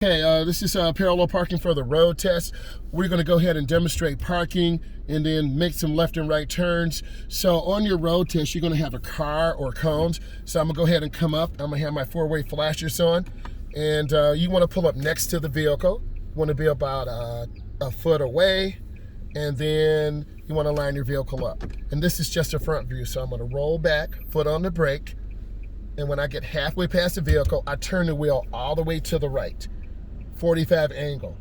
Okay, this is parallel parking for the road test. We're going to go ahead and demonstrate parking and then make some left and right turns. So on your road test, you're going to have a car or cones. So I'm going to go ahead and come up. I'm going to have my four-way flashers on. And you want to pull up next to the vehicle. You want to be about a foot away. And then you want to line your vehicle up. And this is just a front view. So I'm going to roll back, foot on the brake. And when I get halfway past the vehicle, I turn the wheel all the way to the right. 45 angle.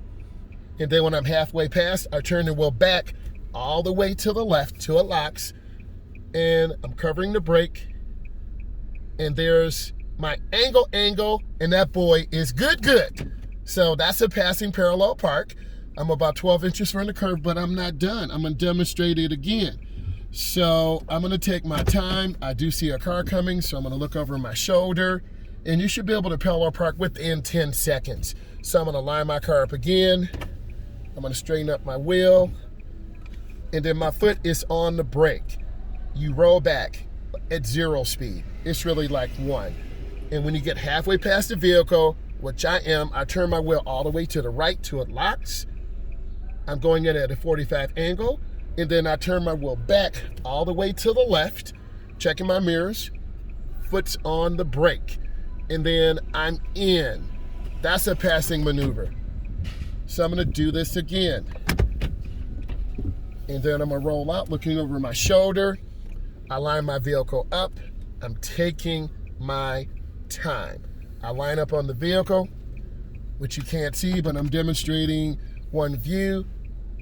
And then when I'm halfway past, I turn the wheel back all the way to the left till it locks. And I'm covering the brake. And there's my angle, and that boy is good. So that's a passing parallel park. I'm about 12 inches from the curb, but I'm not done. I'm gonna demonstrate it again. So I'm gonna take my time. I do see a car coming, so I'm gonna look over my shoulder. And you should be able to parallel park within 10 seconds. So I'm gonna line my car up again. I'm gonna straighten up my wheel. And then my foot is on the brake. You roll back at 0 speed. It's really like 1. And when you get halfway past the vehicle, which I am, I turn my wheel all the way to the right till it locks. I'm going in at a 45 angle. And then I turn my wheel back all the way to the left, checking my mirrors, foot's on the brake. And then I'm in. That's a passing maneuver. So I'm gonna do this again. And then I'm gonna roll out, looking over my shoulder. I line my vehicle up. I'm taking my time. I line up on the vehicle, which you can't see, but I'm demonstrating one view.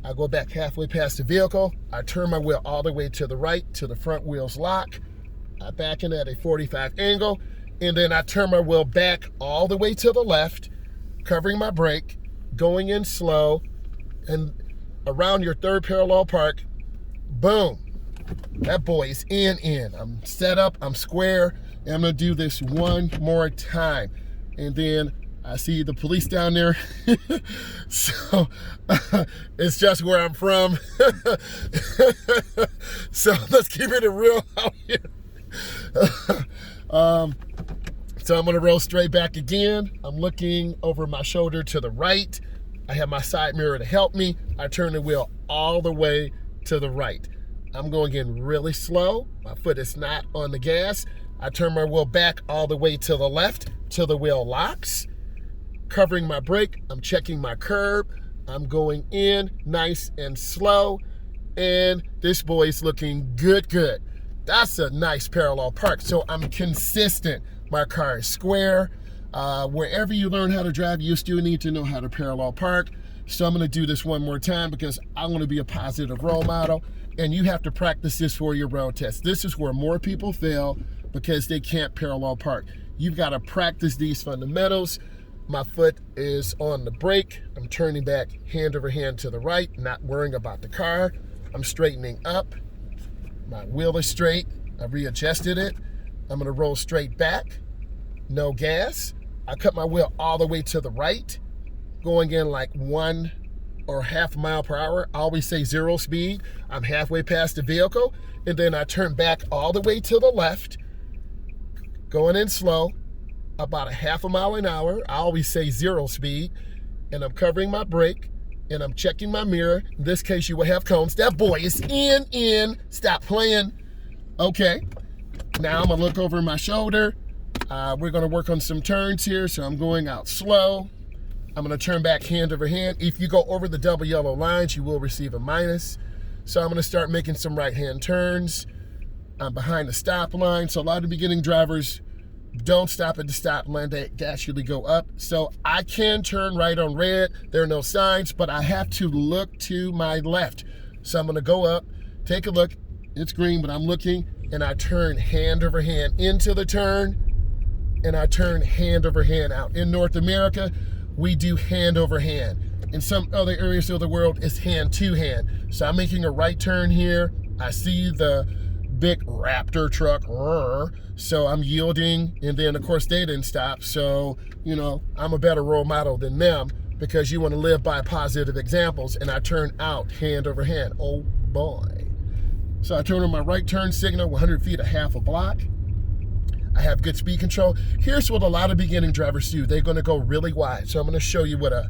I go back halfway past the vehicle. I turn my wheel all the way to the right till the front wheels lock. I back in at a 45 angle. And then I turn my wheel back all the way to the left, covering my brake, going in slow, and around your third parallel park, boom, that boy is in. I'm set up, I'm square, and I'm gonna do this one more time. And then I see the police down there, so it's just where I'm from. So let's keep it real out here. So I'm gonna roll straight back again. I'm looking over my shoulder to the right. I have my side mirror to help me. I turn the wheel all the way to the right. I'm going in really slow. My foot is not on the gas. I turn my wheel back all the way to the left till the wheel locks. Covering my brake, I'm checking my curb. I'm going in nice and slow. And this boy's looking good. That's a nice parallel park. So I'm consistent. My car is square. Wherever you learn how to drive, you still need to know how to parallel park. So I'm gonna do this one more time because I wanna be a positive role model. And you have to practice this for your road test. This is where more people fail because they can't parallel park. You've gotta practice these fundamentals. My foot is on the brake. I'm turning back hand over hand to the right, not worrying about the car. I'm straightening up. My wheel is straight. I readjusted it. I'm gonna roll straight back, no gas. I cut my wheel all the way to the right, going in like 1 or half mile per hour. I always say 0 speed. I'm halfway past the vehicle, and then I turn back all the way to the left, going in slow, about a half a mile an hour. I always say 0 speed, and I'm covering my brake, and I'm checking my mirror. In this case, you will have cones. That boy is in. Stop playing. Okay. Now I'm gonna look over my shoulder. We're gonna work on some turns here, so I'm going out slow. I'm gonna turn back hand over hand. If you go over the double yellow lines, you will receive a minus. So I'm gonna start making some right-hand turns. I'm behind the stop line, so a lot of beginning drivers don't stop at the stop line, they actually go up. So I can turn right on red. There are no signs, but I have to look to my left. So I'm gonna go up, take a look. It's green, but I'm looking, and I turn hand over hand into the turn, and I turn hand over hand out. In North America, we do hand over hand. In some other areas of the world, it's hand to hand. So I'm making a right turn here. I see the big Raptor truck, so I'm yielding, and then of course they didn't stop. So, I'm a better role model than them because you want to live by positive examples, and I turn out hand over hand. Oh boy. So I turn on my right turn signal, 100 feet, a half a block. I have good speed control. Here's what a lot of beginning drivers do. They're gonna go really wide. So I'm gonna show you what a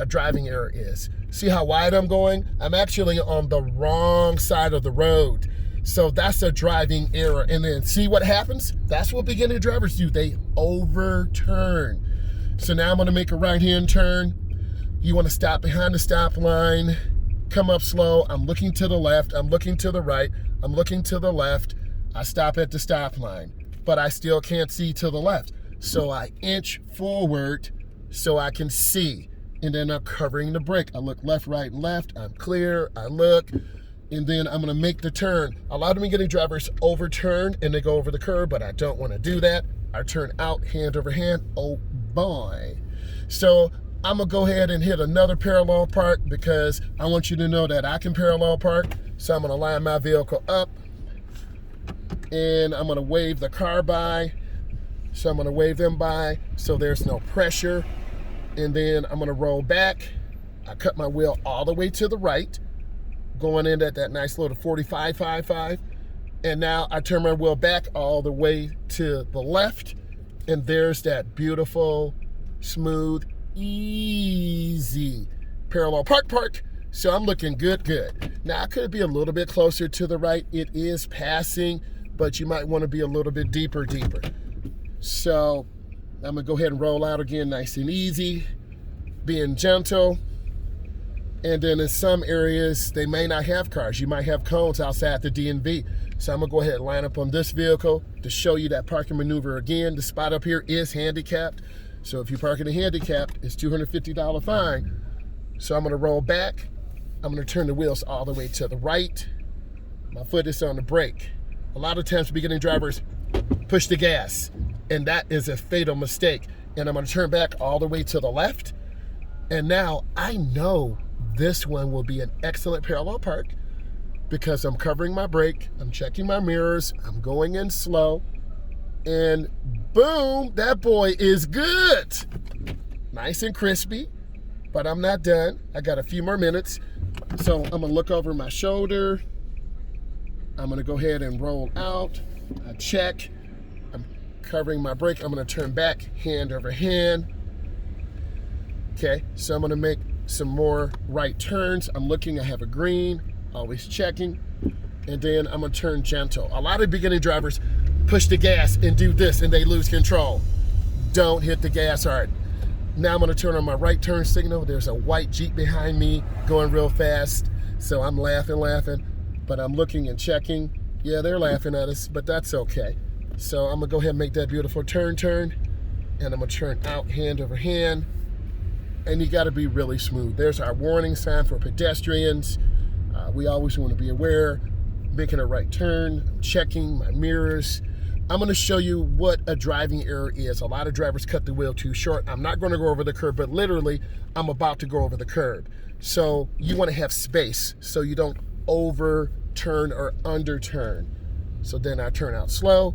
driving error is. See how wide I'm going? I'm actually on the wrong side of the road. So that's a driving error. And then see what happens? That's what beginning drivers do. They overturn. So now I'm gonna make a right-hand turn. You wanna stop behind the stop line, come up slow. I'm looking to the left, I'm looking to the right, I'm looking to the left. I stop at the stop line, but I still can't see to the left. So I inch forward so I can see. And then I'm covering the brake. I look left, right, and left. I'm clear, I look, and then I'm gonna make the turn. A lot of beginning drivers overturn and they go over the curb, but I don't wanna do that. I turn out hand over hand, oh boy. So I'm gonna go ahead and hit another parallel park because I want you to know that I can parallel park. So I'm gonna line my vehicle up and I'm gonna wave the car by. So I'm gonna wave them by so there's no pressure. And then I'm gonna roll back. I cut my wheel all the way to the right, going in at that nice little 45.55. And now I turn my wheel back all the way to the left. And there's that beautiful, smooth, easy parallel park. So I'm looking good. Now I could be a little bit closer to the right. It is passing, but you might want to be a little bit deeper. So I'm gonna go ahead and roll out again nice and easy, being gentle. And then in some areas, they may not have cars. You might have cones outside the DMV. So I'm gonna go ahead and line up on this vehicle to show you that parking maneuver again. The spot up here is handicapped. So if you park in a handicapped, it's $250 fine. So I'm gonna roll back. I'm gonna turn the wheels all the way to the right. My foot is on the brake. A lot of times beginning drivers push the gas, and that is a fatal mistake. And I'm gonna turn back all the way to the left. And now I know this one will be an excellent parallel park because I'm covering my brake, I'm checking my mirrors, I'm going in slow, and boom, that boy is good. Nice and crispy, but I'm not done. I got a few more minutes. So I'm gonna look over my shoulder. I'm gonna go ahead and roll out. I check. I'm covering my brake. I'm gonna turn back, hand over hand. Okay, so I'm gonna make some more right turns. I'm looking, I have a green, always checking. And then I'm gonna turn gentle. A lot of beginning drivers push the gas and do this and they lose control. Don't hit the gas hard. Now I'm gonna turn on my right turn signal. There's a white Jeep behind me going real fast. So I'm laughing, but I'm looking and checking. Yeah, they're laughing at us, but that's okay. So I'm gonna go ahead and make that beautiful turn, and I'm gonna turn out hand over hand. And you gotta be really smooth. There's our warning sign for pedestrians. We always wanna be aware, making a right turn, checking my mirrors. I'm gonna show you what a driving error is. A lot of drivers cut the wheel too short. I'm not gonna go over the curb, but literally, I'm about to go over the curb. So you wanna have space so you don't overturn or underturn. So then I turn out slow,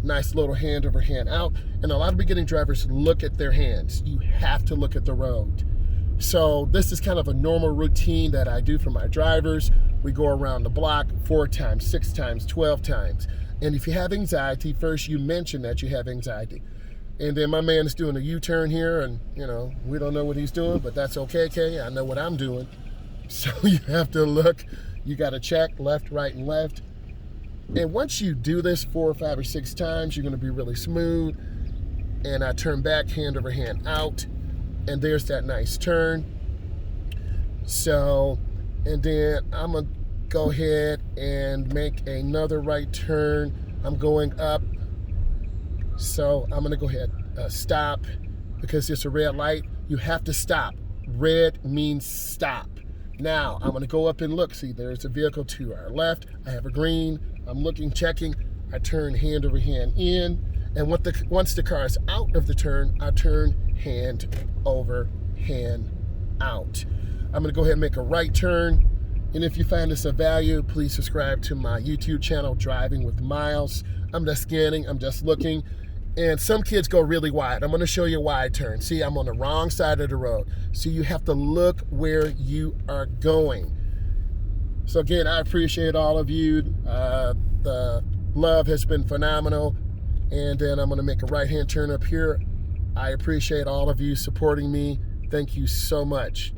nice little hand over hand out. And a lot of beginning drivers look at their hands. You have to look at the road. So this is kind of a normal routine that I do for my drivers. We go around the block 4 times, 6 times, 12 times. And if you have anxiety, first you mention that you have anxiety. And then my man is doing a U-turn here and, you know, we don't know what he's doing, but that's okay, Kay. I know what I'm doing. So you have to look, you got to check left, right, and left. And once you do this 4 or 5 or 6 times, you're going to be really smooth. And I turn back, hand over hand out. And there's that nice turn. So, and then I'm going to go ahead and make another right turn. I'm going up. So I'm going to go ahead, stop, because it's a red light. You have to stop. Red means stop. Now I'm going to go up and look. See, there's a vehicle to our left. I have a green. I'm looking, checking. I turn hand over hand in. And once the car is out of the turn, I turn hand over hand out. I'm going to go ahead and make a right turn. And if you find this of value, please subscribe to my YouTube channel, Driving with Myles. I'm just scanning. I'm just looking. And some kids go really wide. I'm going to show you a wide turn. See, I'm on the wrong side of the road. So you have to look where you are going. So again, I appreciate all of you. The love has been phenomenal. and then I'm gonna make a right-hand turn up here. I appreciate all of you supporting me. Thank you so much.